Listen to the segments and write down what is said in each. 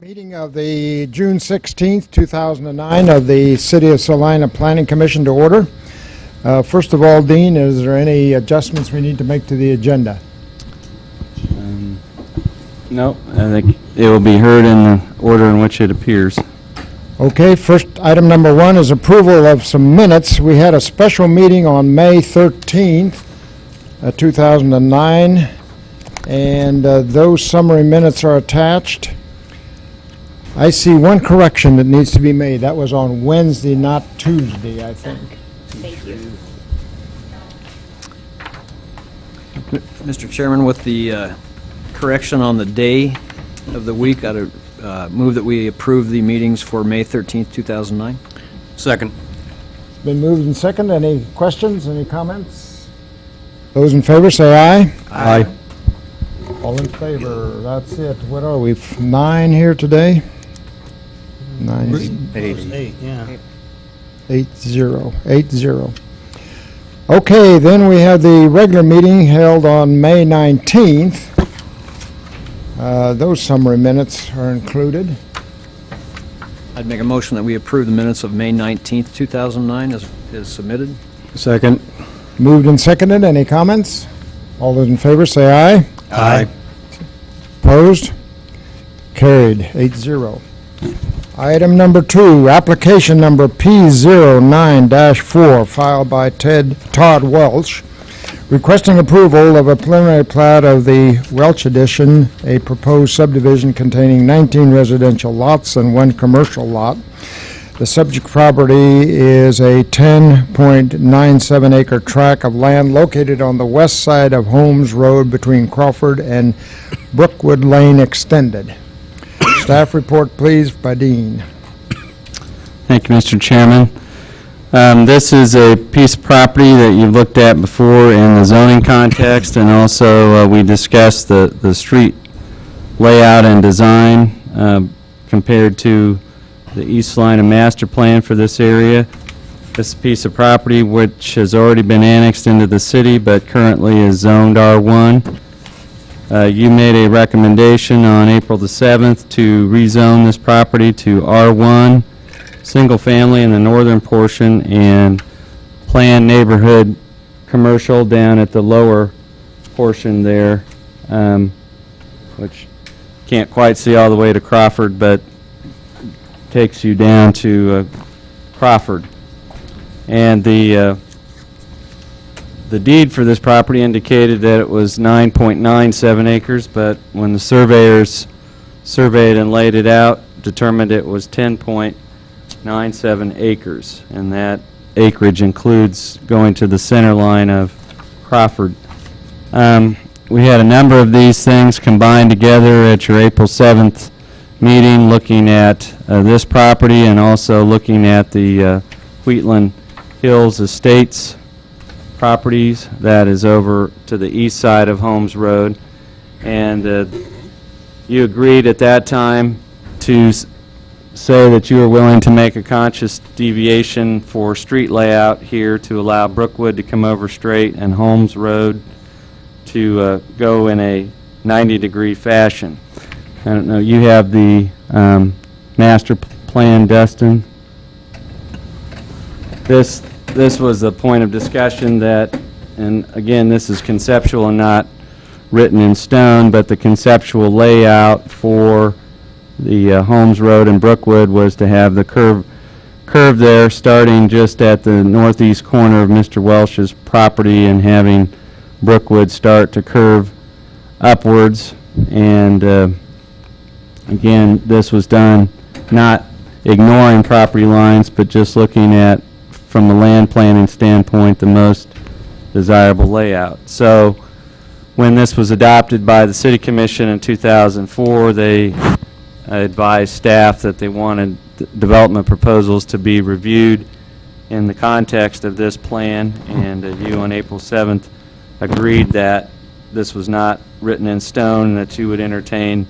Meeting of the June 16th, 2009 of the City of Salina Planning Commission to order. First of all, Dean, is there any adjustments we need to make to the agenda? No, I think it will be heard in the order in which it appears. Okay, first item number one is approval of some minutes. We had a special meeting on May 13th, 2009, and those summary minutes are attached. I see one correction that needs to be made. That was on Wednesday, not Tuesday, I think. Thank you. Mr. Chairman, with the correction on the day of the week, I'd move that we approve the meetings for May 13th, 2009. Second. It's been moved and second. Any questions, any comments? Those in favor say aye. Aye. All in favor. That's it. What are we, 9 here today? 9. 8, yeah. 8-0. Okay, then we have the regular meeting held on May 19th. Those summary minutes are included. I'd make a motion that we approve the minutes of May 19th, 2009 as submitted. Second. Moved and seconded. Any comments? All those in favor say aye. Aye. Opposed? Carried, 8-0. Item number 2, application number P09-4, filed by Todd Welch, requesting approval of a preliminary plat of the Welch Edition, a proposed subdivision containing 19 residential lots and 1 commercial lot. The subject property is a 10.97 acre tract of land located on the west side of Holmes Road between Crawford and Brookwood Lane Extended. Staff report, please, by Dean. Thank you, Mr. Chairman. This is a piece of property that you've looked at before in the zoning context, and also we discussed the street layout and design compared to the East Salina master plan for this area. This piece of property, which has already been annexed into the city but currently is zoned R1. You made a recommendation on April the 7th to rezone this property to R1, single family in the northern portion, and planned neighborhood commercial down at the lower portion there, which can't quite see all the way to Crawford, but takes you down to Crawford. And the deed for this property indicated that it was 9.97 acres, but when the surveyors surveyed and laid it out, determined it was 10.97 acres, and that acreage includes going to the center line of Crawford. We had a number of these things combined together at your April 7th meeting, looking at this property and also looking at the Wheatland Hills Estates properties that is over to the east side of Holmes Road. And you agreed at that time to say that you were willing to make a conscious deviation for street layout here to allow Brookwood to come over straight and Holmes Road to go in a 90-degree fashion. I don't know, you have the master plan, Dustin. This was a point of discussion that, and again, this is conceptual and not written in stone, but the conceptual layout for the Holmes Road and Brookwood was to have the curve there starting just at the northeast corner of Mr. Welch's property and having Brookwood start to curve upwards. And again, this was done not ignoring property lines, but just looking at, from the land planning standpoint, the most desirable layout. So when this was adopted by the City Commission in 2004, they advised staff that they wanted development proposals to be reviewed in the context of this plan, and you on April 7th agreed that this was not written in stone and that you would entertain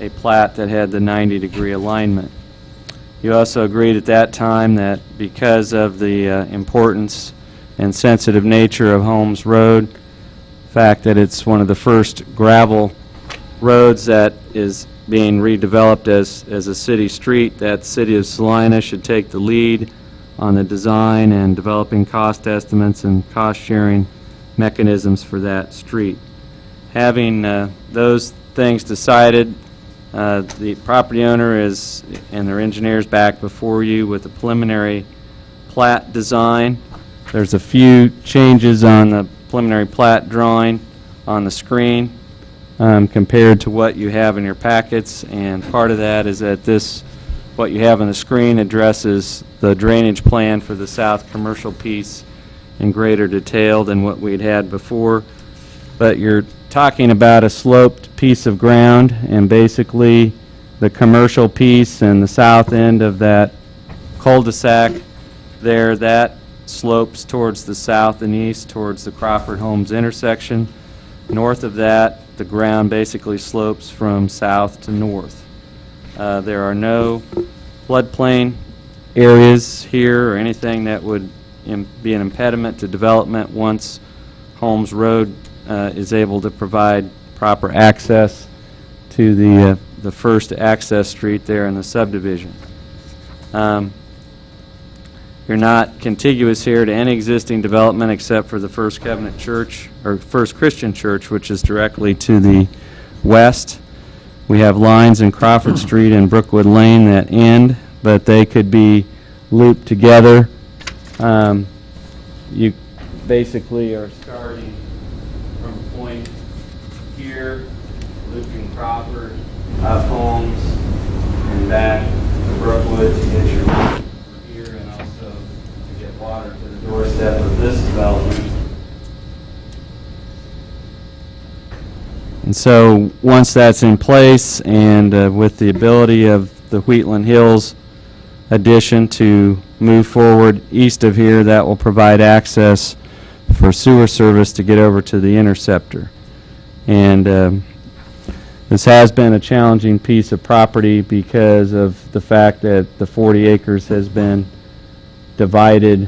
a plat that had the 90-degree alignment. You also agreed at that time that because of the importance and sensitive nature of Holmes Road, the fact that it's one of the first gravel roads that is being redeveloped as a city street, that City of Salina should take the lead on the design and developing cost estimates and cost-sharing mechanisms for that street. Having those things decided, the property owner and their engineers back before you with a preliminary plat design. There's a few changes on the preliminary plat drawing on the screen compared to what you have in your packets, and part of that is that what you have on the screen addresses the drainage plan for the south commercial piece in greater detail than what we'd had before. But you're talking about a sloped piece of ground, and basically the commercial piece and the south end of that cul-de-sac there, that slopes towards the south and east towards the Crawford Homes intersection. North of that, the ground basically slopes from south to north. There are no floodplain areas here or anything that would be an impediment to development once Holmes Road is able to provide proper access to the first access street there in the subdivision. You're not contiguous here to any existing development except for the First Covenant Church, or First Christian Church, which is directly to the west. We have lines in Crawford Street and Brookwood Lane that end, but they could be looped together. You basically are starting from a point here, looping Crawford, up Holmes, and back to Brookwood to get your water here, and also to get water to the doorstep of this development. And so once that's in place, and with the ability of the Wheatland Hills addition to move forward east of here, that will provide access for sewer service to get over to the interceptor. And this has been a challenging piece of property because of the fact that the 40 acres has been divided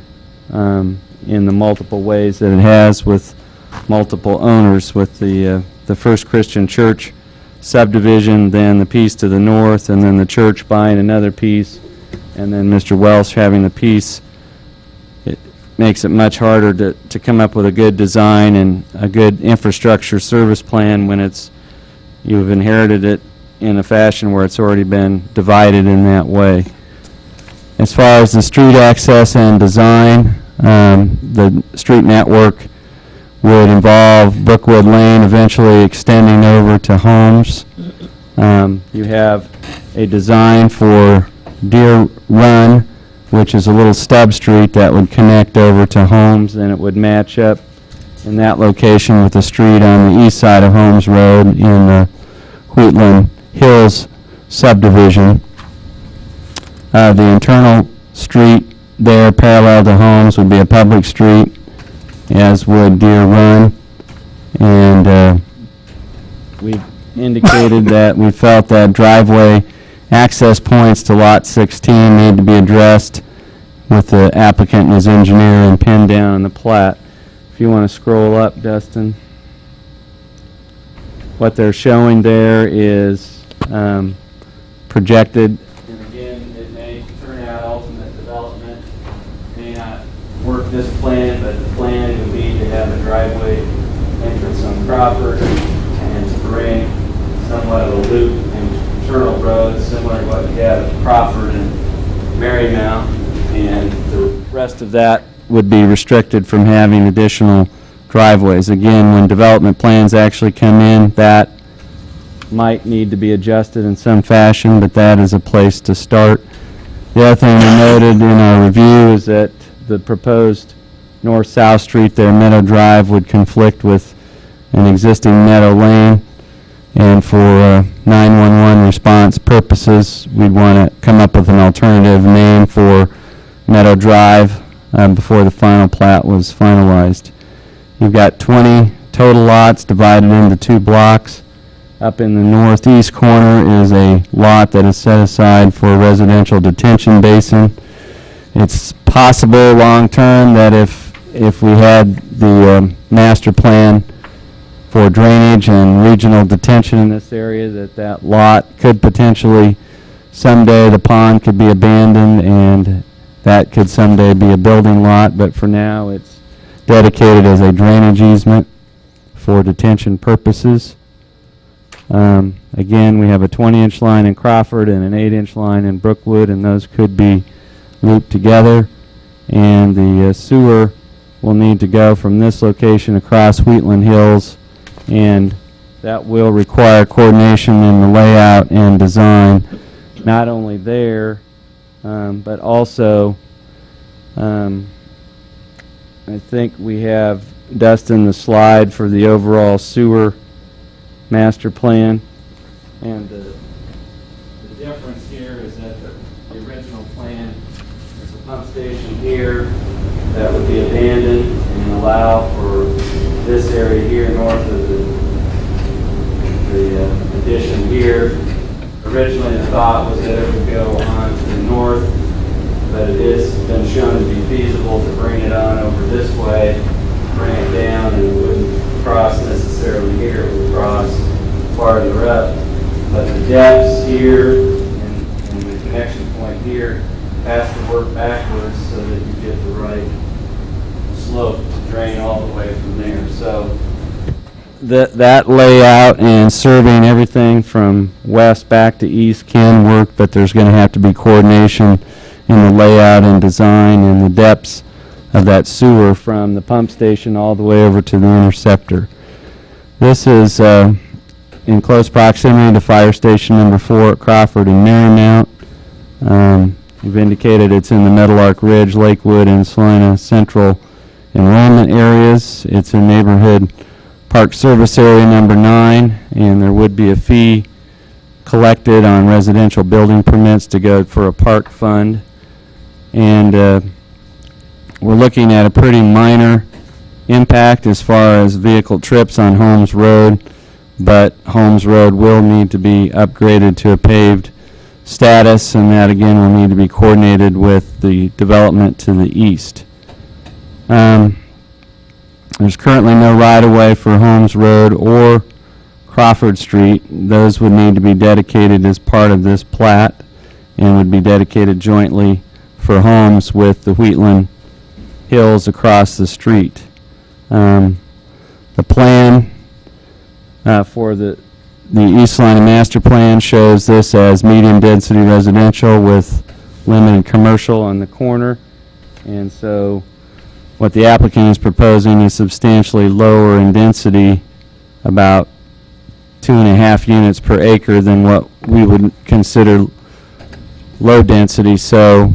in the multiple ways that it has with multiple owners, with the First Christian Church subdivision, then the piece to the north, and then the church buying another piece, and then Mr. Welsh having the piece. It makes it much harder to come up with a good design and a good infrastructure service plan when you've inherited it in a fashion where it's already been divided in that way. As far as the street access and design, the street network would involve Brookwood Lane eventually extending over to Holmes. You have a design for Deer Run, which is a little stub street that would connect over to Holmes, and it would match up in that location with the street on the east side of Holmes Road in the Wheatland Hills subdivision. The internal street there parallel to Holmes would be a public street, as would Deer Run, and we indicated that we felt that driveway access points to Lot 16 need to be addressed with the applicant and his engineer and pinned down on the plat. If you want to scroll up, Dustin. What they're showing there is projected, and again, it may turn out ultimate development may not work this plan, but the plan would be to have a driveway entrance on Crawford and to bring somewhat of a loop and internal road similar to what we have at Crawford and Marymount, and the rest of that would be restricted from having additional driveways. Again, when development plans actually come in, that might need to be adjusted in some fashion, but that is a place to start. The other thing we noted in our review is that the proposed north-south street there, Meadow Drive, would conflict with an existing Meadow Lane, and for 911 response purposes, we'd want to come up with an alternative name for Meadow Drive before the final plat was finalized. You've got 20 total lots divided into 2 blocks. Up in the northeast corner is a lot that is set aside for a residential detention basin. It's possible long-term that if we had the master plan for drainage and regional detention in this area, that lot could potentially, someday the pond could be abandoned and that could someday be a building lot, but for now it's dedicated as a drainage easement for detention purposes. Again, we have a 20-inch line in Crawford and an 8-inch line in Brookwood, and those could be looped together. And the sewer will need to go from this location across Wheatland Hills, and that will require coordination in the layout and design, not only there, but also, I think we have, Dustin, the slide for the overall sewer master plan. And the difference here is that the original plan is a pump station here that would be abandoned and allow for this area here north of the addition here. Originally the thought was that it would go on to the north, but it has been shown to be feasible to bring it on over this way, bring it down, and it wouldn't cross necessarily here, it would cross farther up. But the depths here and the connection point here has to work backwards so that you get the right slope to drain all the way from there. So that layout and serving everything from west back to east can work, but there's going to have to be coordination in the layout and design and the depths of that sewer from the pump station all the way over to the interceptor. This is in close proximity to Fire Station number 4 at Crawford and Marymount. We've indicated it's in the Meadowlark Ridge, Lakewood, and Salina Central enrollment areas. It's in neighborhood Park Service Area number 9, and there would be a fee collected on residential building permits to go for a park fund. And we're looking at a pretty minor impact as far as vehicle trips on Holmes Road, but Holmes Road will need to be upgraded to a paved status, and that again will need to be coordinated with the development to the east. There's currently no right-of-way for Holmes Road or Crawford Street. Those would need to be dedicated as part of this plat and would be dedicated jointly for homes with the Wheatland Hills across the street. The plan for the East Salina Master Plan shows this as medium-density residential with limited commercial on the corner, and so what the applicant is proposing is substantially lower in density, about 2.5 units per acre than what we would consider low density, so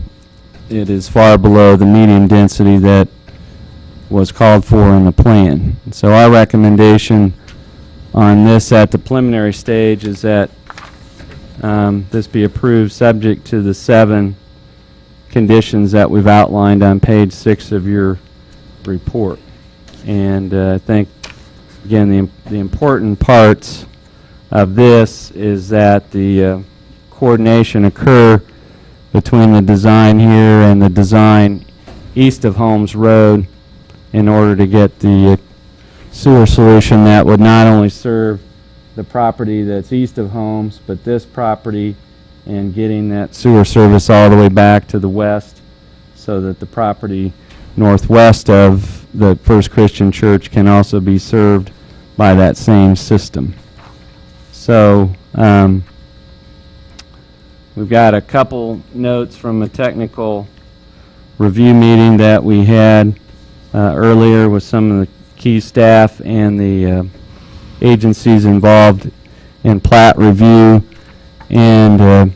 it is far below the medium density that was called for in the plan. So our recommendation on this at the preliminary stage is that this be approved subject to the 7 conditions that we've outlined on page 6 of your report. And I think, again, the important parts of this is that the coordination occur between the design here and the design east of Holmes Road in order to get the sewer solution that would not only serve the property that's east of Holmes, but this property, and getting that sewer service all the way back to the west so that the property northwest of the First Christian Church can also be served by that same system. So we've got a couple notes from a technical review meeting that we had earlier with some of the key staff and the agencies involved in plat review. And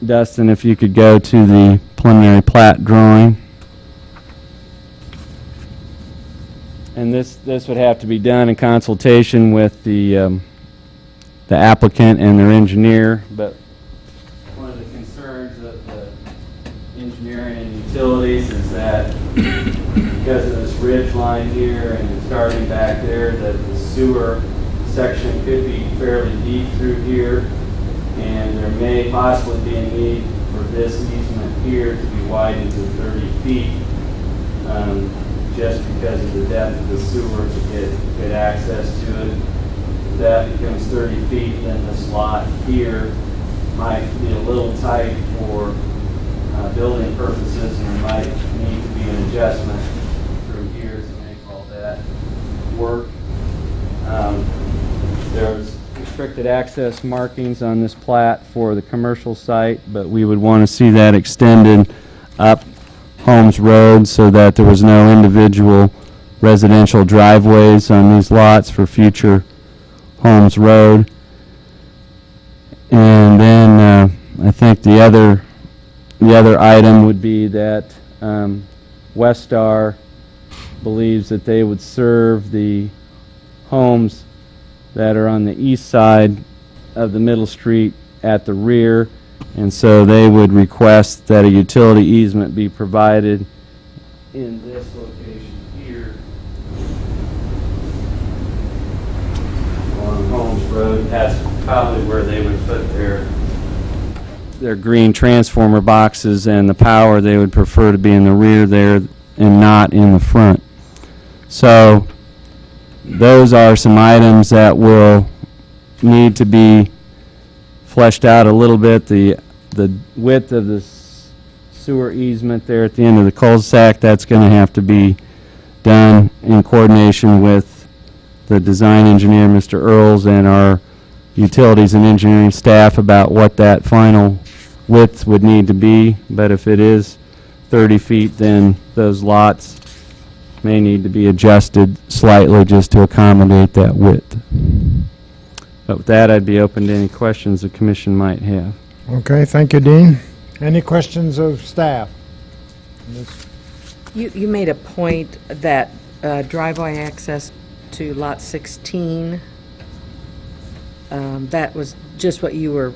Dustin, if you could go to the preliminary plat drawing. And this would have to be done in consultation with the applicant and their engineer. But one of the concerns of the engineering and utilities is that because of this ridge line here and starting back there, that the sewer section could be fairly deep through here, and there may possibly be a need for this easement here to be widened to 30 feet, just because of the depth of the sewer to get good access to it. that becomes 30 feet, then the slot here might be a little tight for building purposes, and there might need to be an adjustment through here to make all that work. There's restricted access markings on this plat for the commercial site, but we would want to see that extended up Holmes Road so that there was no individual residential driveways on these lots for future Holmes Road. And then I think the other item would be that Westar believes that they would serve the homes that are on the east side of the Middle Street at the rear, and so they would request that a utility easement be provided in this location here on Holmes Road. That's probably where they would put their green transformer boxes, and the power they would prefer to be in the rear there and not in the front. So those are some items that will need to be fleshed out a little bit. The width of the sewer easement there at the end of the cul-de-sac, that's going to have to be done in coordination with the design engineer, Mr. Earls, and our utilities and engineering staff about what that final width would need to be. But if it is 30 feet, then those lots may need to be adjusted slightly just to accommodate that width. But with that, I'd be open to any questions the commission might have. Okay, thank you, Dean. Any questions of staff? You made a point that driveway access to lot 16, that was just what you were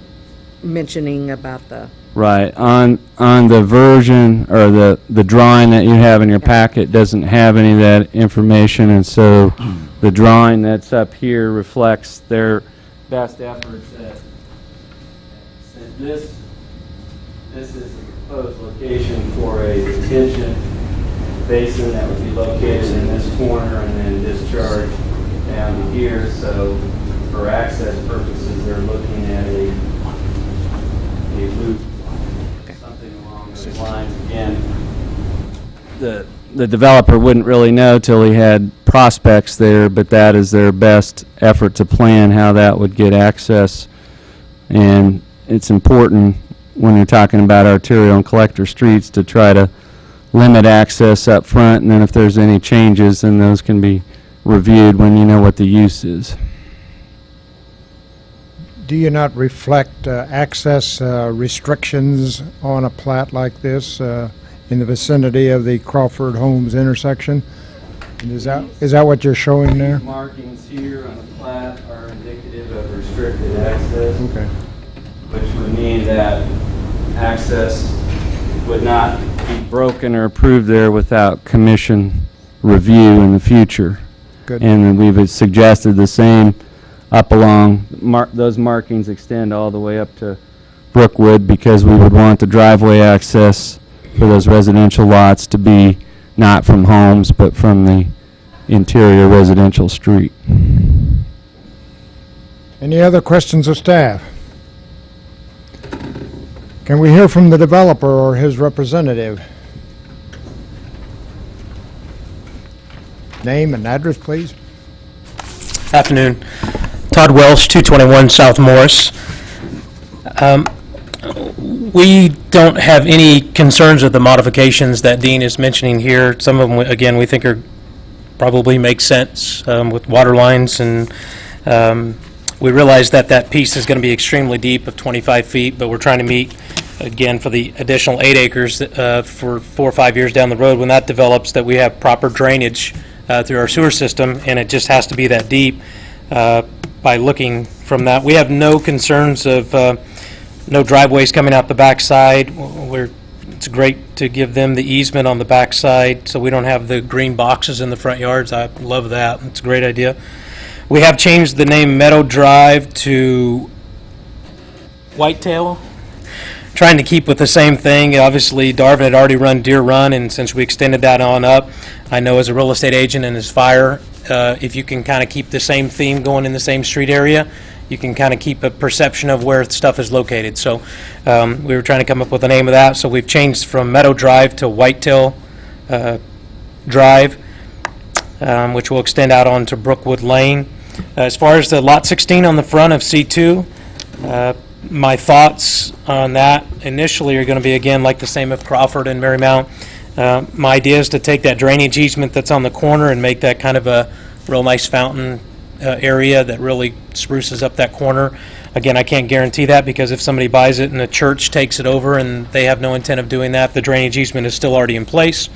mentioning about the... Right. On the version or the drawing that you have in your packet doesn't have any of that information, and so the drawing that's up here reflects their best efforts at this is the proposed location for a detention basin that would be located in this corner and then discharge down here. So for access purposes, they're looking at a loop, something along those lines. Again, the developer wouldn't really know till he had prospects there, but that is their best effort to plan how that would get access. And it's important when you're talking about arterial and collector streets to try to limit access up front, and then if there's any changes, then those can be reviewed when you know what the use is. Do you not reflect access restrictions on a plat like this in the vicinity of the Crawford Holmes intersection? And is that what you're showing there? Markings here on the plat are indicative of restricted access, Okay. which would mean that access would not be broken or approved there without commission review in the future. Good. And we've suggested the same up along, those markings extend all the way up to Brookwood, because we would want the driveway access for those residential lots to be not from homes, but from the interior residential street. Any other questions of staff? Can we hear from the developer or his representative? Name and address, please. Afternoon. Todd Welsh, 221 South Morris. We don't have any concerns with the modifications that Dean is mentioning here. Some of them, again, we think are probably make sense with water lines, and we realize that that piece is going to be extremely deep of 25 feet, but we're trying to meet, again, for the additional 8 acres for 4 or 5 years down the road, when that develops, that we have proper drainage through our sewer system, and it just has to be that deep. By looking from that, we have no concerns of no driveways coming out the backside. It's great to give them the easement on the backside, so we don't have the green boxes in the front yards. I love that. It's a great idea. We have changed the name Meadow Drive to Whitetail, trying to keep with the same thing. Obviously, Darvin had already run Deer Run, and since we extended that on up, I know as a real estate agent and as fire if you can kind of keep the same theme going in the same street area, you can kind of keep a perception of where stuff is located. So we were trying to come up with a name of that, so we've changed from Meadow Drive to Whitetail Drive, which will extend out onto Brookwood Lane. As far as the Lot 16 on the front of C2, my thoughts on that initially are going to be, again, like the same of Crawford and Marymount. My idea is to take that drainage easement that's on the corner and make that kind of a real nice fountain area that really spruces up that corner. Again, I can't guarantee that, because if somebody buys it and the church takes it over and they have no intent of doing that, the drainage easement is still already in place.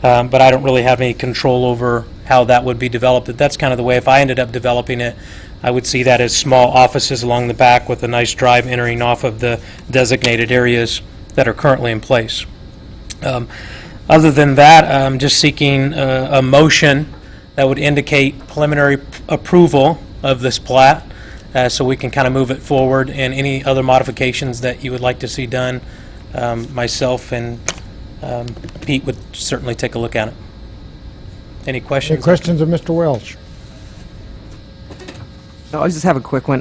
But I don't really have any control over how that would be developed. That's kind of the way, if I ended up developing it, I would see that as small offices along the back with a nice drive entering off of the designated areas that are currently in place. Other than that, I'm just seeking a motion that would indicate preliminary approval of this plat, so we can kind of move it forward, and any other modifications that you would like to see done, myself and Pete would certainly take a look at it. Any questions? Any questions of Mr. Welch? I just have a quick one.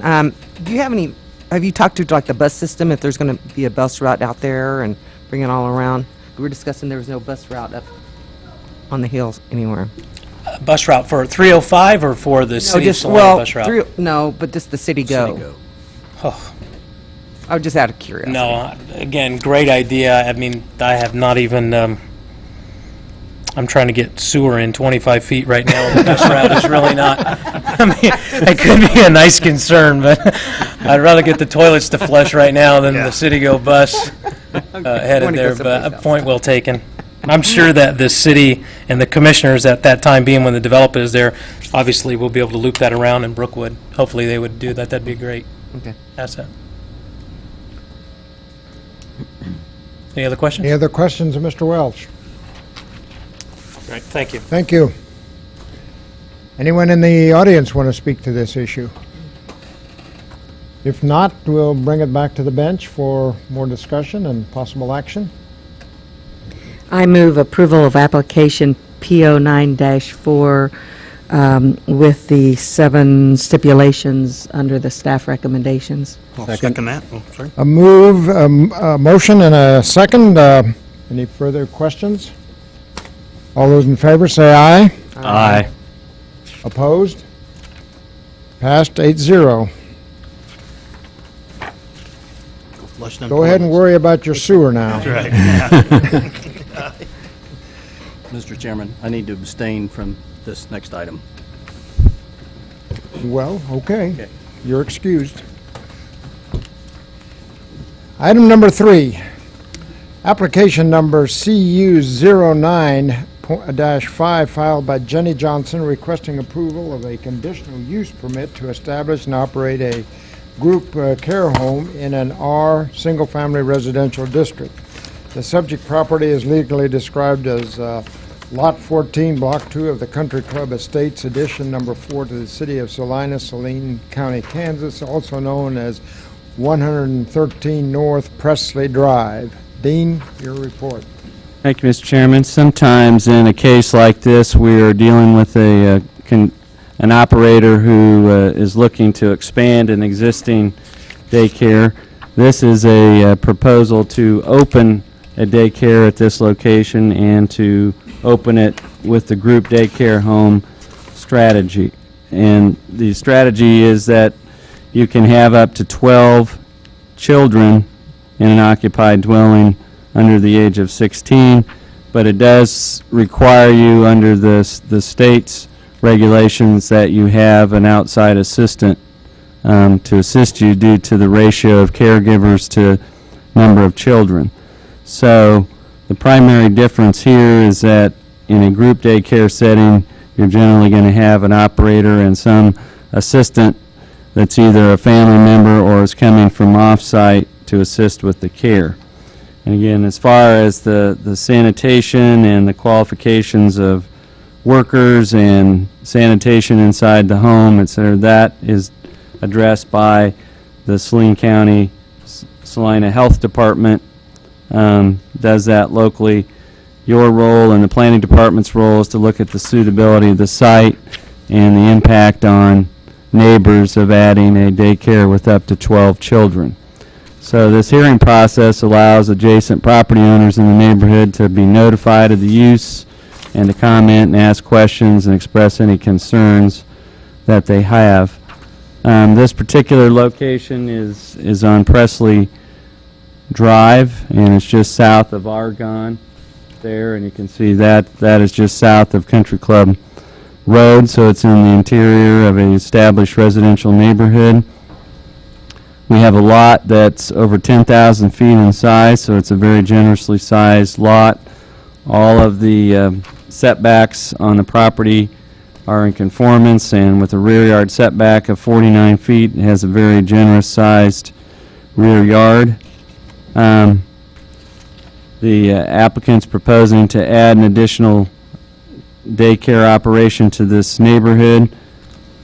Do you have any, have you talked to like the bus system, if there's going to be a bus route out there and bring it all around? We were discussing there was no bus route up on the hills anywhere. Bus route for 305 or for the city of Salina bus route? No, but just the city go. Oh, I was just out of curiosity. no, again, great idea. I mean, I have not even, I'm trying to get sewer in 25 feet right now. The bus route is really not, I mean, it could be a nice concern, but I'd rather get the toilets to flush right now than the city go bus headed Wanna go there, someplace but else. point well taken. I'm sure that the city and the commissioners at that time, being when the developer is there, obviously will be able to loop that around in Brookwood. Hopefully they would do that. That'd be a great Okay. asset. Any other questions? Any other questions of Mr. Welch? Great, thank you. Thank you. Anyone in the audience want to speak to this issue? If not, we'll bring it back to the bench for more discussion and possible action. I move approval of application PO 9-4 with the 7 stipulations under the staff recommendations. I'll second that. Oh, sorry. A move, a motion and a second. Any further questions? All those in favor say aye. Aye. Opposed? Passed 8-0. Go flush them Go ahead and toilets. worry about your sewer now. Right. Mr. Chairman, I need to abstain from this next item. Well, okay. Okay. You're excused. Item number 3, application number CU09-5 filed by Jenny Johnson requesting approval of a conditional use permit to establish and operate a group care home in an R single-family residential district. The subject property is legally described as Lot 14, Block 2 of the Country Club Estates, Edition Number 4 to the City of Salina, Saline County, Kansas, also known as 113 North Presley Drive. Dean, your report. Thank you, Mr. Chairman. Sometimes in a case like this, we are dealing with an operator who is looking to expand an existing daycare. This is a proposal to open a daycare at this location and to open it with the group daycare home strategy. And the strategy is that you can have up to 12 children in an occupied dwelling under the age of 16, but it does require you under the state's regulations that you have an outside assistant to assist you due to the ratio of caregivers to number of children. So the primary difference here is that in a group daycare setting, you're generally going to have an operator and some assistant that's either a family member or is coming from off-site to assist with the care. And again, as far as the sanitation and the qualifications of workers and sanitation inside the home, etc., that is addressed by the Saline County Salina Health Department, does that locally. Your role and the planning department's role is to look at the suitability of the site and the impact on neighbors of adding a daycare with up to 12 children. So this hearing process allows adjacent property owners in the neighborhood to be notified of the use and to comment and ask questions and express any concerns that they have. This particular location is on Presley Drive, and it's just south of Argonne there, and you can see that is just south of Country Club Road, so it's in the interior of an established residential neighborhood. We have a lot that's over 10,000 feet in size, so it's a very generously sized lot. All of the setbacks on the property are in conformance, and with a rear yard setback of 49 feet, it has a very generous sized rear yard. The applicant's proposing to add an additional daycare operation to this neighborhood.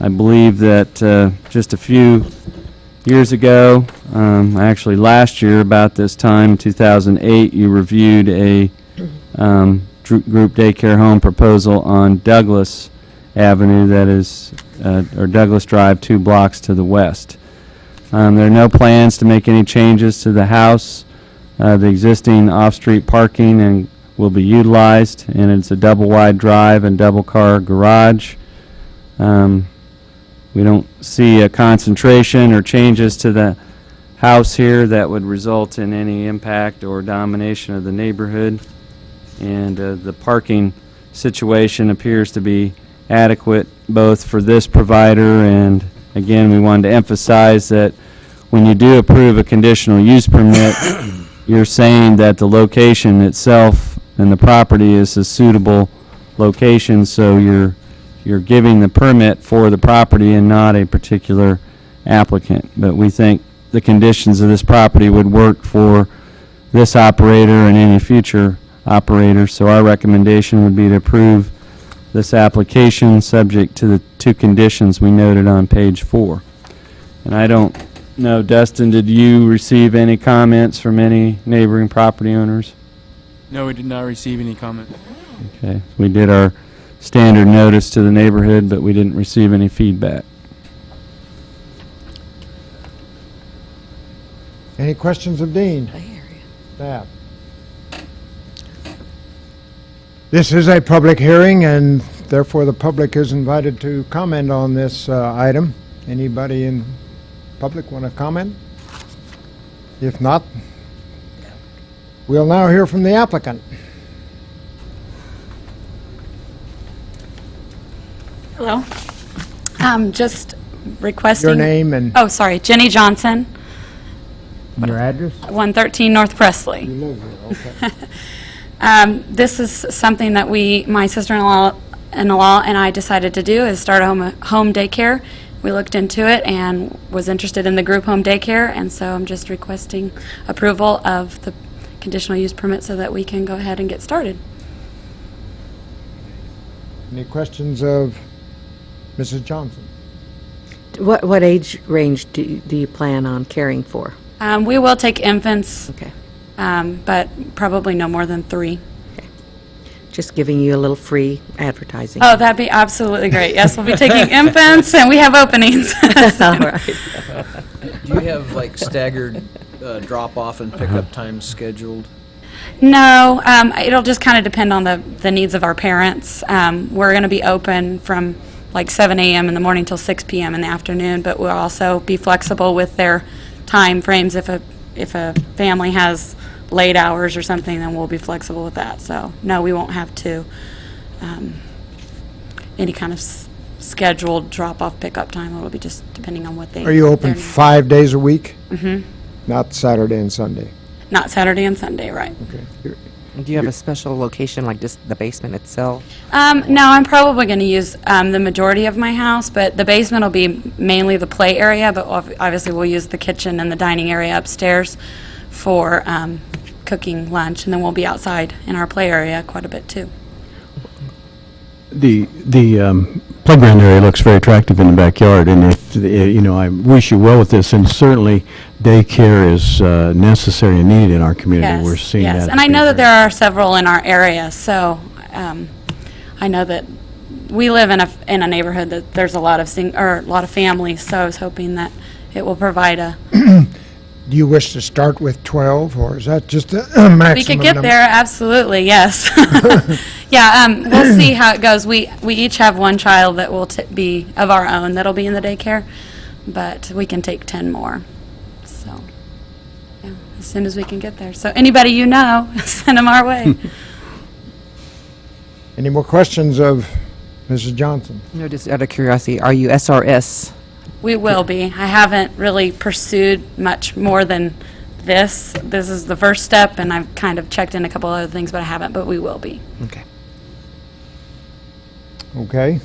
I believe that just a few years ago, actually last year about this time, 2008, you reviewed a group daycare home proposal on Douglas Avenue, that is, or Douglas Drive, 2 blocks to the west. There are no plans to make any changes to the house. The existing off-street parking will be utilized, and it's a double-wide drive and double-car garage. We don't see a concentration or changes to the house here that would result in any impact or domination of the neighborhood. And the parking situation appears to be adequate both for this provider, and again, we wanted to emphasize that when you do approve a conditional use permit, you're saying that the location itself and the property is a suitable location, so you're giving the permit for the property and not a particular applicant. But we think the conditions of this property would work for this operator and any future operator, so our recommendation would be to approve this application subject to the 2 conditions we noted on page 4. And I don't know, Dustin, did you receive any comments from any neighboring property owners? No, we did not receive any comment. Okay, we did our standard notice to the neighborhood, but we didn't receive any feedback. Any questions of Dean? Staff? This is a public hearing, and therefore the public is invited to comment on this item. Anybody in public want to comment? If not, we'll now hear from the applicant. Hello. Just requesting... Your name and... Oh, sorry, Jenny Johnson, Your address? 113 North Presley. You live here, okay. This is something that my sister-in-law and I decided to do, is start a home daycare. We looked into it and was interested in the group home daycare, and so I'm just requesting approval of the conditional use permit so that we can go ahead and get started. Any questions of Mrs. Johnson? What age range do you plan on caring for? We will take infants, Okay. but probably no more than 3. Just giving you a little free advertising. Oh, that'd be absolutely great. Yes, we'll be taking infants, and we have openings. All right. Do you have like staggered drop-off and pickup times scheduled? No, it'll just kind of depend on the needs of our parents. We're going to be open from like 7 a.m. in the morning till 6 p.m. in the afternoon, but we'll also be flexible with their time frames. If a family has late hours or something, then we'll be flexible with that. So no, we won't have to any kind of scheduled drop-off pickup time. It'll be just depending on what they... Are you open their- 5 days a week? Mhm. Not Saturday and Sunday? Not Saturday and Sunday, right? Okay. Do you have a special location, like just the basement itself? No, I'm probably going to use the majority of my house, but the basement will be mainly the play area, but obviously we'll use the kitchen and the dining area upstairs for cooking lunch, and then we'll be outside in our play area quite a bit too. The playground area looks very attractive in the backyard, and if, you know, I wish you well with this, and certainly daycare is necessary and needed in our community. Yes, We're seeing yes. that. And I know that there are several in our area, so I know that we live in a neighborhood that there's a lot of a lot of families, so I was hoping that it will provide a. Do you wish to start with 12, or is that just a maximum? We could get number? there, absolutely, yes. Yeah, we'll see how it goes. We each have one child that will be of our own that'll be in the daycare, but we can take 10 more. So, yeah, as soon as we can get there. So anybody you know, send them our way. Any more questions of Mrs. Johnson? No, just out of curiosity, are you SRS? We will be. I haven't really pursued much more than this. This is the first step, and I've kind of checked in a couple other things, but I haven't, but we will be. Okay. Okay.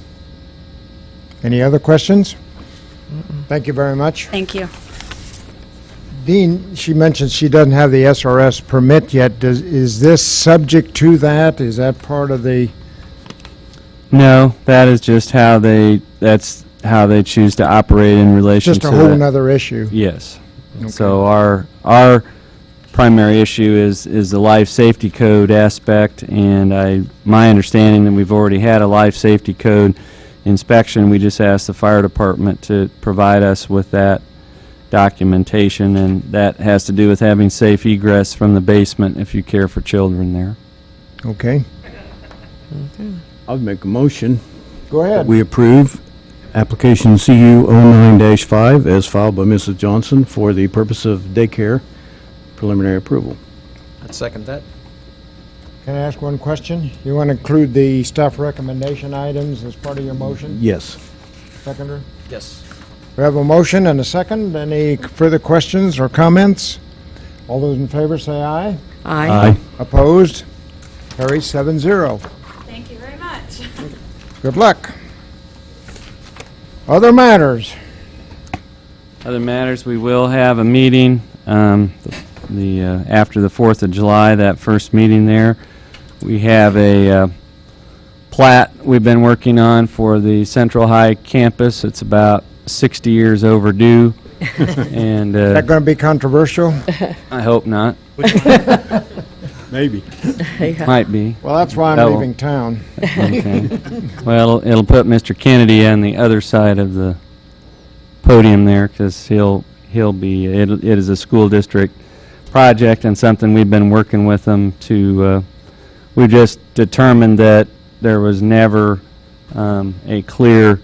Any other questions? Thank you very much. Thank you. Dean, she mentioned she doesn't have the SRS permit yet. Is this subject to that? Is that part of the... No, that is just how that's how they choose to operate in relation to Just a whole nother issue? Yes. Okay. So our primary issue is the life safety code aspect, and my understanding that we've already had a life safety code inspection. We just asked the fire department to provide us with that documentation, and that has to do with having safe egress from the basement if you care for children there. Okay. I would make a motion. Go ahead. We approve application CU 09-5 as filed by Mrs. Johnson for the purpose of daycare preliminary approval. I'd second that. Can I ask one question? You want to include the staff recommendation items as part of your motion? Yes. Seconder? Yes. We have a motion and a second. Any further questions or comments? All those in favor say aye. Aye. Opposed? Carries 7-0. Thank you very much. Good luck. Other matters? Other matters, we will have a meeting after the 4th of July, that first meeting there. We have a plat we've been working on for the Central High campus. It's about 60 years overdue, and Is that going to be controversial? I hope not. Maybe. Might be. Well, that's why I'm Oh. leaving town. Okay. Well, it'll put Mr. Kennedy on the other side of the podium there, because he'll be, it is a school district project and something we've been working with them to, we just determined that there was never a clear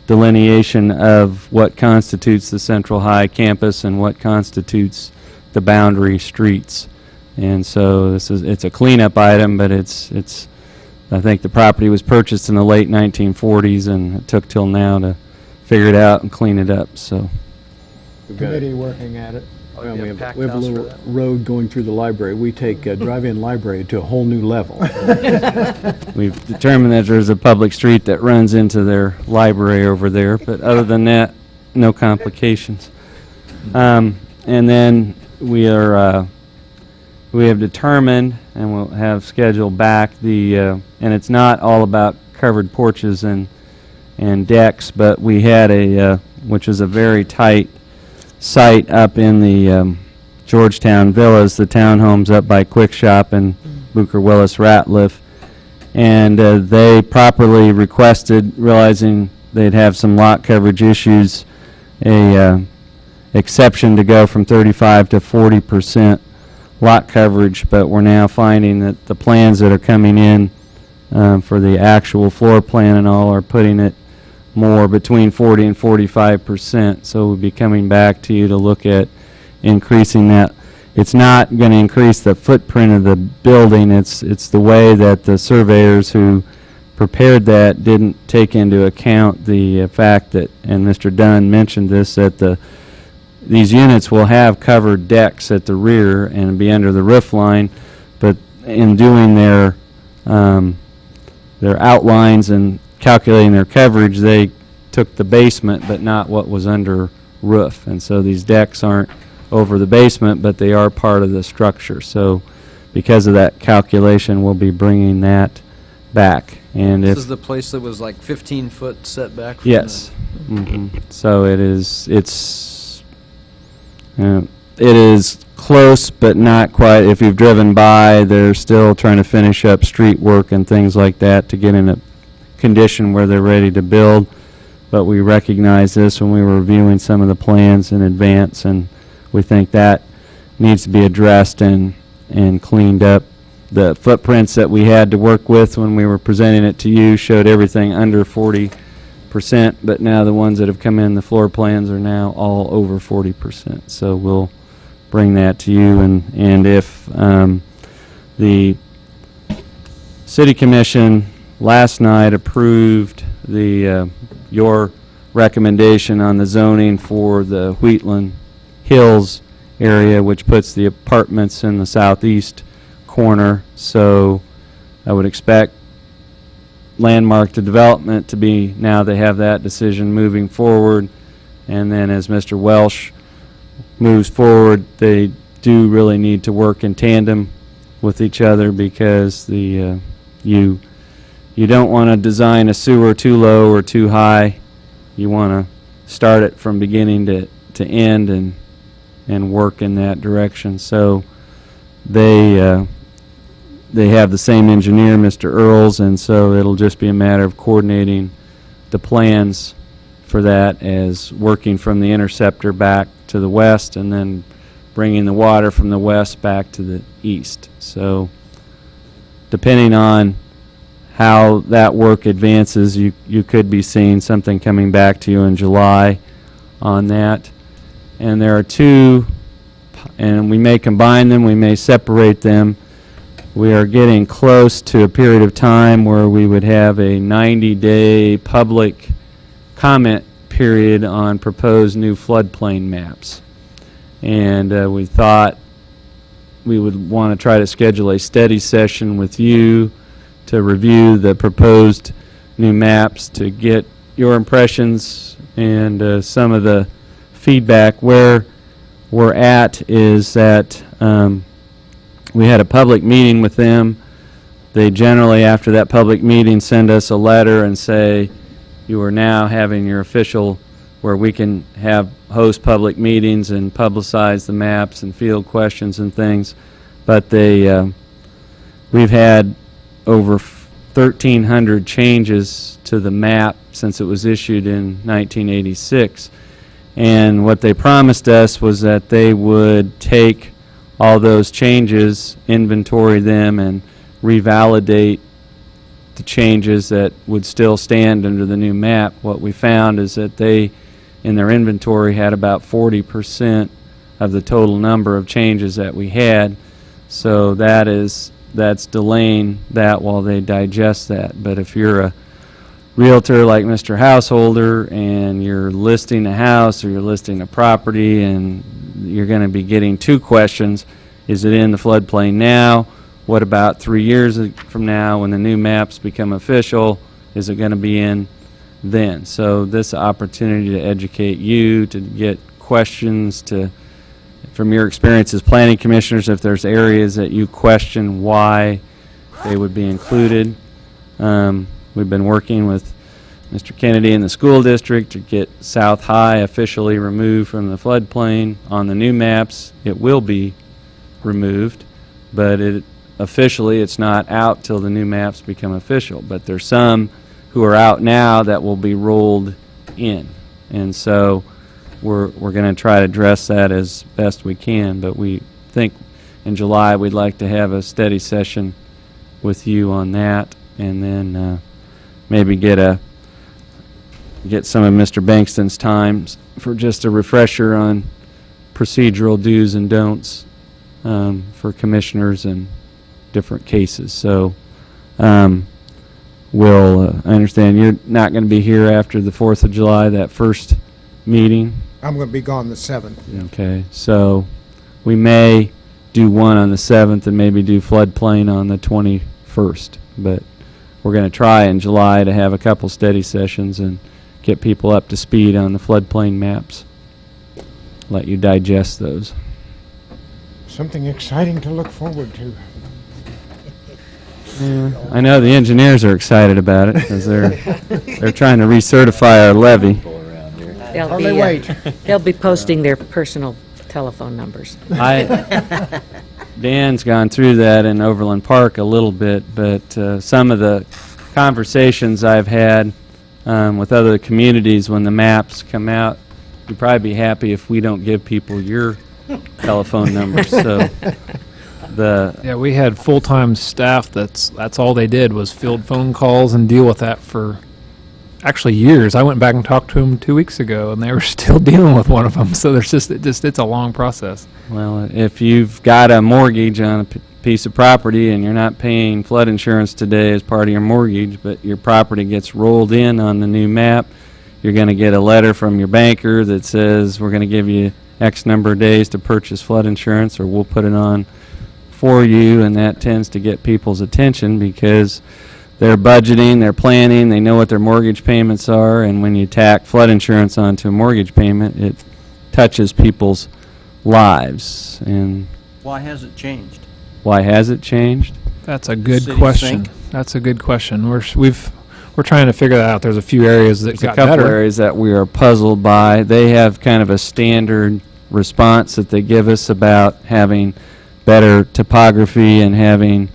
delineation of what constitutes the Central High campus and what constitutes the boundary streets. And so it's a cleanup item, but it's I think the property was purchased in the late 1940s, and it took till now to figure it out and clean it up. So Committee working at it. Well, be a we have packed a house for little that. road going through the library. We take drive-in library to a whole new level. we've determined that there's a public street that runs into their library over there, but other than that, no complications. And then we have determined, and we'll have scheduled back and it's not all about covered porches and decks, but we had which is a very tight site up in the Georgetown Villas, the townhomes up by Quick Shop and Booker Willis Ratliff, and they properly requested, realizing they'd have some lot coverage issues, a exception to go from 35 to 40% lot coverage, but we're now finding that the plans that are coming in for the actual floor plan and all are putting it more between 40 and 45%. So we'll be coming back to you to look at increasing that. It's not going to increase the footprint of the building. It's the way that the surveyors who prepared that didn't take into account the fact that, and Mr. Dunn mentioned this, that these units will have covered decks at the rear and be under the roof line, but in doing their outlines and calculating their coverage, they took the basement but not what was under roof. And so these decks aren't over the basement, but they are part of the structure. So because of that calculation, we'll be bringing that back. And This if is the place that was like 15-foot setback from yes. So it is close, but not quite. If you've driven by, they're still trying to finish up street work and things like that to get in a condition where they're ready to build. But we recognize this when we were reviewing some of the plans in advance, and we think that needs to be addressed and cleaned up. The footprints that we had to work with when we were presenting it to you showed everything under 40%, but now the ones that have come in, the floor plans are now all over 40%. So we'll bring that to you, and if the City Commission last night approved the your recommendation on the zoning for the Wheatland Hills area, which puts the apartments in the southeast corner. So I would expect Landmark to development to be, now they have that decision moving forward. And then as Mr. Welsh moves forward, they do really need to work in tandem with each other, because the you don't want to design a sewer too low or too high. You want to start it from beginning to end and work in that direction. So they have the same engineer, Mr. Earls, and so it'll just be a matter of coordinating the plans for that, as working from the interceptor back to the west and then bringing the water from the west back to the east. So depending on how that work advances, you could be seeing something coming back to you in July on that. And there are two, and we may combine them, we may separate them. We are getting close to a period of time where we would have a 90-day public comment period on proposed new floodplain maps. And we thought we would want to try to schedule a study session with you to review the proposed new maps, to get your impressions and some of the feedback. Where we're at is that we had a public meeting with them. They generally, after that public meeting, send us a letter and say, you are now having your official, where we can host public meetings and publicize the maps and field questions and things. But we've had over 1,300 changes to the map since it was issued in 1986. And what they promised us was that they would take all those changes, inventory them, and revalidate the changes that would still stand under the new map. What we found is that they, in their inventory, had about 40% of the total number of changes that we had. So that's delaying that while they digest that. But if you're a realtor like Mr. Householder and you're listing a house or you're listing a property, and you're going to be getting two questions: is it in the floodplain now? What about 3 years from now when the new maps become official? Is it going to be in then? So this opportunity to educate you, to get questions, from your experience as planning commissioners, if there's areas that you question why they would be included. We've been working with Mr. Kennedy in the school district to get South High officially removed from the floodplain. On the new maps, it will be removed, but officially it's not out till the new maps become official. But there's some who are out now that will be rolled in, and so we're going to try to address that as best we can. But we think in July we'd like to have a study session with you on that, and then maybe get some of Mr. Bankston's times for just a refresher on procedural do's and don'ts for commissioners in different cases. So I understand you're not going to be here after the 4th of July, that first meeting. I'm going to be gone the 7th. Okay, so we may do one on the 7th and maybe do floodplain on the 21st. But we're going to try in July to have a couple study sessions and get people up to speed on the floodplain maps. Let you digest those. Something exciting to look forward to. I know the engineers are excited about it because they're trying to recertify our levee. They'll be posting their personal telephone numbers. Dan's gone through that in Overland Park a little bit, but some of the conversations I've had with other communities when the maps come out, you'd probably be happy if we don't give people your telephone numbers. So Yeah, we had full-time staff that's all they did was field phone calls and deal with that for actually years. I went back and talked to them 2 weeks ago, and they were still dealing with one of them. So there's it's a long process. Well, if you've got a mortgage on a piece of property and you're not paying flood insurance today as part of your mortgage, but your property gets rolled in on the new map, you're going to get a letter from your banker that says we're going to give you X number of days to purchase flood insurance, or we'll put it on for you, and that tends to get people's attention because they're budgeting, they're planning, they know what their mortgage payments are, and when you tack flood insurance onto a mortgage payment, it touches people's lives. And Why has it changed? why has it changed? That's a good Cities question. think? That's a good question. We're trying to figure that out. There's a few areas that There's a got couple better. areas that we are puzzled by. They have kind of a standard response that they give us about having better topography and having,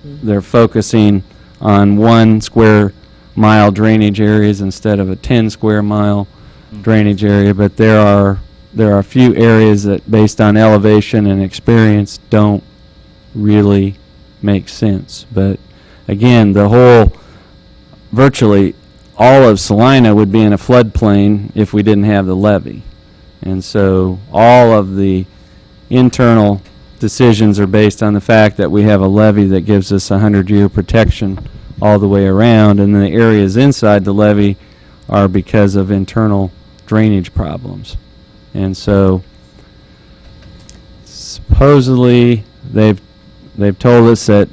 they're focusing on 1 square mile drainage areas instead of a 10 square mile drainage area. But there are a few areas that, based on elevation and experience, don't really make sense. But again, virtually all of Salina would be in a floodplain if we didn't have the levee. And so all of the internal decisions are based on the fact that we have a levee that gives us 100-year protection all the way around, and the areas inside the levee are because of internal drainage problems. And so supposedly they've told us that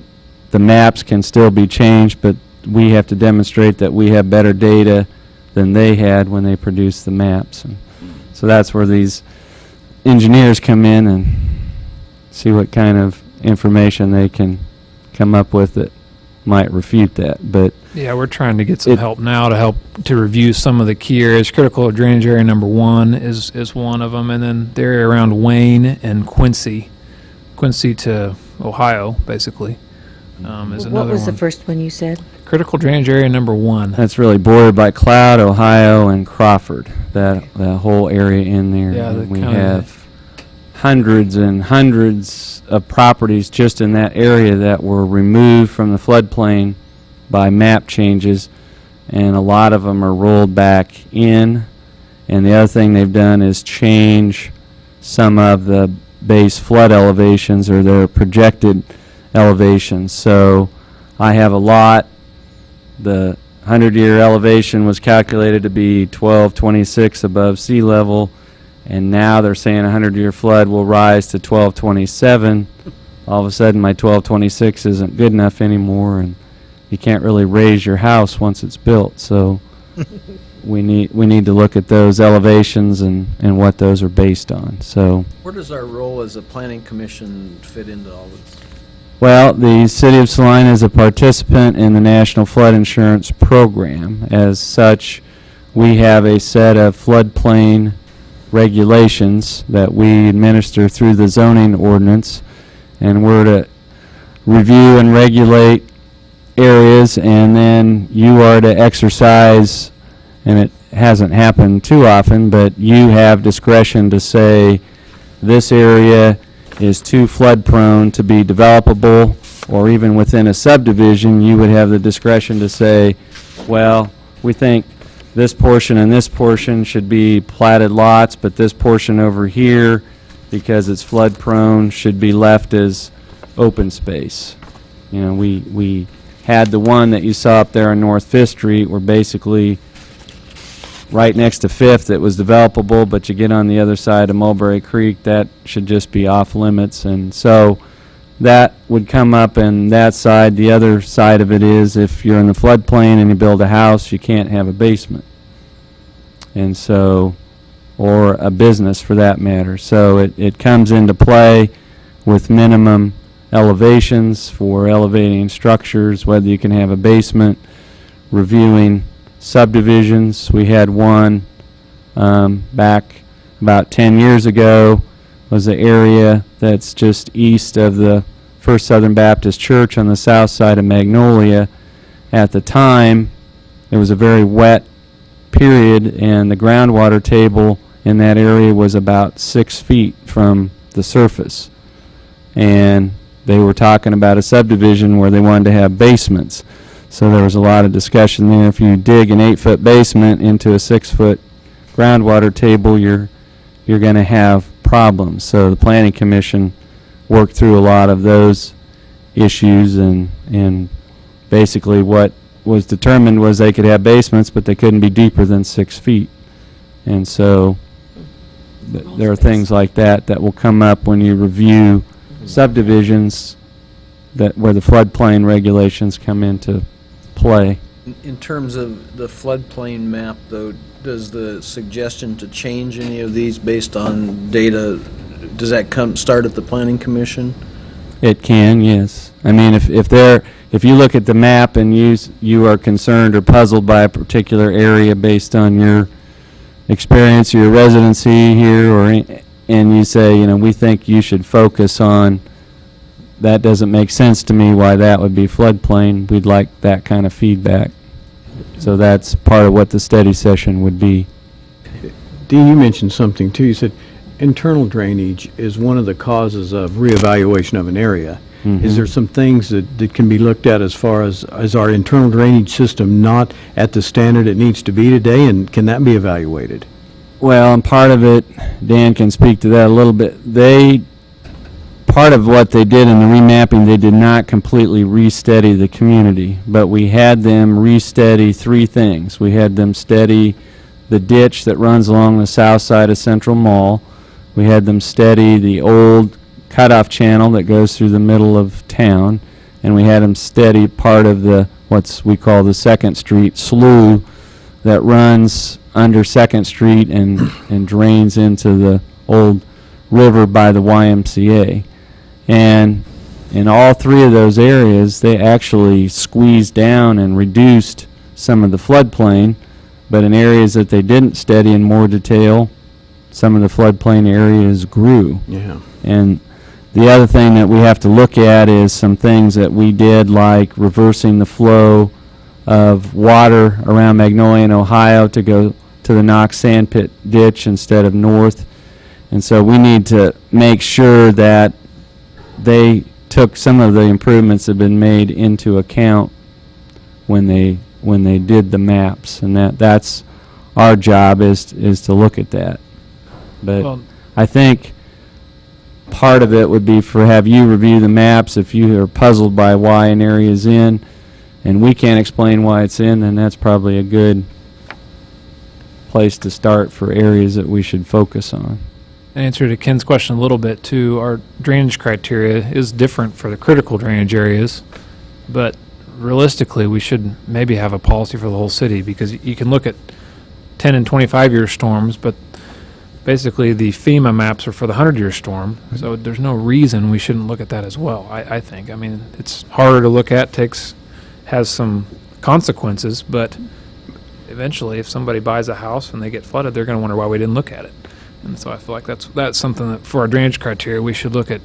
the maps can still be changed, but we have to demonstrate that we have better data than they had when they produced the maps. And so that's where these engineers come in and see what kind of information they can come up with that might refute that. But Yeah, we're trying to get some help now to help to review some of the key areas. Critical drainage area number 1 is one of them, and then the area around Wayne and Quincy to Ohio, basically, is another What was the one. first one you said? Critical drainage area number 1. that's really bordered by Cloud, Ohio, and Crawford, that whole area in there. Yeah, And the we kind of- have hundreds and hundreds of properties just in that area that were removed from the floodplain by map changes, and a lot of them are rolled back in. And the other thing they've done is change some of the base flood elevations or their projected elevations. So I have a lot. The 100-year elevation was calculated to be 1226 above sea level, and now they're saying a 100-year flood will rise to 1227. All of a sudden, my 1226 isn't good enough anymore, and you can't really raise your house once it's built. So we need to look at those elevations and what those are based on. So, Where does our role as a planning commission fit into all this? well, the City of Salina is a participant in the National Flood Insurance Program. As such, we have a set of floodplain regulations that we administer through the zoning ordinance, and we're to review and regulate areas, and then you are to exercise, and it hasn't happened too often, but you have discretion to say this area is too flood prone to be developable, or even within a subdivision you would have the discretion to say, well, we think this portion and this portion should be platted lots, but this portion over here, because it's flood prone, should be left as open space. You know, we had the one that you saw up there on North Fifth Street, where basically right next to Fifth that was developable, but you get on the other side of Mulberry Creek, that should just be off limits. And so that would come up in that side. The other side of it is if you're in the floodplain and you build a house, you can't have a basement. And so, or a business for that matter. So it comes into play with minimum elevations for elevating structures, whether you can have a basement, reviewing subdivisions. We had one back about 10 years ago, was the area that's just east of the First Southern Baptist Church on the south side of Magnolia, at the time, it was a very wet period, and the groundwater table in that area was about 6 feet from the surface. And they were talking about a subdivision where they wanted to have basements. So there was a lot of discussion there. If you dig an 8-foot basement into a 6-foot groundwater table, you're going to have problems. So the Planning Commission worked through a lot of those issues, and basically what was determined was they could have basements, but they couldn't be deeper than 6 feet. And so there are things like that that will come up when you review subdivisions where the floodplain regulations come into play. In terms of the floodplain map, though, does the suggestion to change any of these based on data, does that start at the Planning Commission? It can, yes. I mean, if you look at the map and you are concerned or puzzled by a particular area based on your experience or your residency here, and you say, we think you should focus on, that doesn't make sense to me why that would be floodplain, we'd like that kind of feedback. So that's part of what the study session would be. Dean, you mentioned something too. You said internal drainage is one of the causes of reevaluation of an area. Mm-hmm. Is there some things that can be looked at as far as our internal drainage system not at the standard it needs to be today, and can that be evaluated? Well, and part of it, Dan can speak to that a little bit. Part of what they did in the remapping, they did not completely re-steady the community, but we had them re-steady 3 things. We had them steady the ditch that runs along the south side of Central Mall. We had them steady the old cutoff channel that goes through the middle of town, and we had them steady part of what we call the 2nd Street slough that runs under 2nd Street and drains into the old river by the YMCA. And in all 3 of those areas, they actually squeezed down and reduced some of the floodplain, but in areas that they didn't study in more detail, some of the floodplain areas grew. Yeah. And the other thing that we have to look at is some things that we did, like reversing the flow of water around Magnolia and Ohio to go to the Knox Sand Pit ditch instead of north. And so we need to make sure that they took some of the improvements that have been made into account when they did the maps, and that's our job is to look at that. But I think part of it would be have you review the maps. If you are puzzled by why an area is in and we can't explain why it's in, then that's probably a good place to start for areas that we should focus on. In answer to Ken's question a little bit too, our drainage criteria is different for the critical drainage areas, but realistically we should maybe have a policy for the whole city, because you can look at 10 and 25-year storms, but basically the FEMA maps are for the 100-year storm, so there's no reason we shouldn't look at that as well, I think. I mean, it's harder to look at, has some consequences, but eventually if somebody buys a house and they get flooded, they're going to wonder why we didn't look at it. And so I feel like that's something that for our drainage criteria we should look at.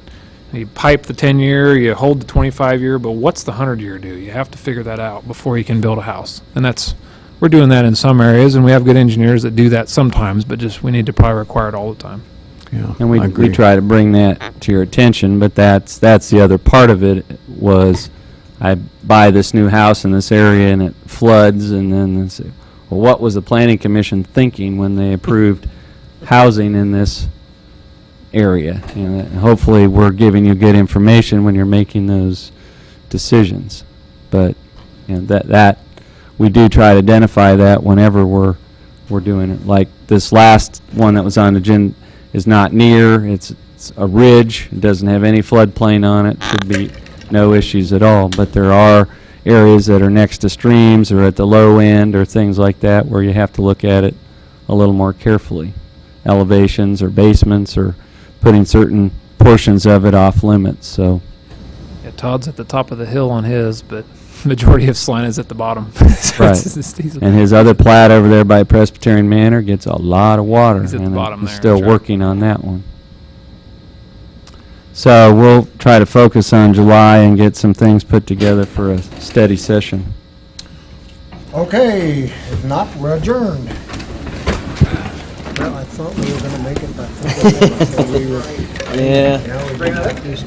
You pipe the 10-year, you hold the 25-year, but what's the 100-year do? You have to figure that out before you can build a house. And we're doing that in some areas, and we have good engineers that do that sometimes, but we need to probably require it all the time. Yeah, and we try to bring that to your attention, but that's the other part of it was I buy this new house in this area and it floods, and then they say, well, what was the Planning Commission thinking when they approved housing in this area? Hopefully we're giving you good information when you're making those decisions. But that we do try to identify that whenever we're doing it. Like this last one that was on the agenda is not near. It's a ridge. It doesn't have any floodplain on it. Should be no issues at all. But there are areas that are next to streams or at the low end or things like that where you have to look at it a little more carefully. Elevations or basements or putting certain portions of it off limits. So Yeah, Todd's at the top of the hill on his, but majority of Salina's at the bottom. right. And his other plat over there by Presbyterian Manor gets a lot of water. He's at the bottom he's there, still sure. working on that one. So we'll try to focus on July and get some things put together for a steady session. Okay, if not, we're adjourned. Well, I thought we were going to make it by 4 minutes, so we were... Yeah. Now we can at least